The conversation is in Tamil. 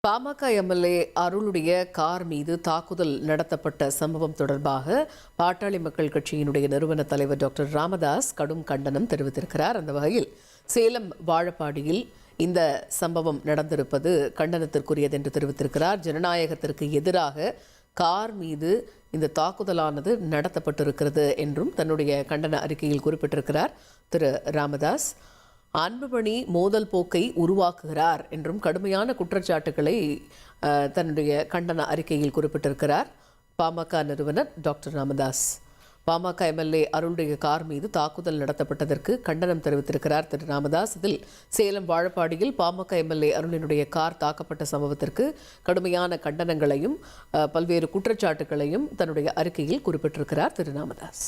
பாமக எம்எல்ஏ அருளுடைய கார் மீது தாக்குதல் நடத்தப்பட்ட சம்பவம் தொடர்பாக பாட்டாளி மக்கள் கட்சியினுடைய நிறுவன தலைவர் டாக்டர் ராமதாஸ் கடும் கண்டனம் தெரிவித்திருக்கிறார். அந்த வகையில் சேலம் வாழப்பாடியில் இந்த சம்பவம் நடந்திருப்பது கண்டனத்திற்குரியது என்று தெரிவித்திருக்கிறார். ஜனநாயகத்திற்கு எதிராக கார் மீது இந்த தாக்குதலானது நடத்தப்பட்டிருக்கிறது என்றும் தன்னுடைய கண்டன அறிக்கையில் குறிப்பிட்டிருக்கிறார் திரு ராமதாஸ். அன்புமணி மோதல் போக்கை உருவாக்குகிறார் என்றும் கடுமையான குற்றச்சாட்டுகளை தன்னுடைய கண்டன அறிக்கையில் குறிப்பிட்டிருக்கிறார் பாமக நிறுவனர் டாக்டர் ராமதாஸ். பாமக எம்எல்ஏ அருளுடைய கார் மீது தாக்குதல் நடத்தப்பட்டதற்கு கண்டனம் தெரிவித்திருக்கிறார் திரு ராமதாஸ். இதில் சேலம் வாழப்பாடியில் பாமக எம்எல்ஏ அருளினுடைய கார் தாக்கப்பட்ட சம்பவத்திற்கு கடுமையான கண்டனங்களையும் பல்வேறு குற்றச்சாட்டுகளையும் தன்னுடைய அறிக்கையில் குறிப்பிட்டிருக்கிறார் திரு ராமதாஸ்.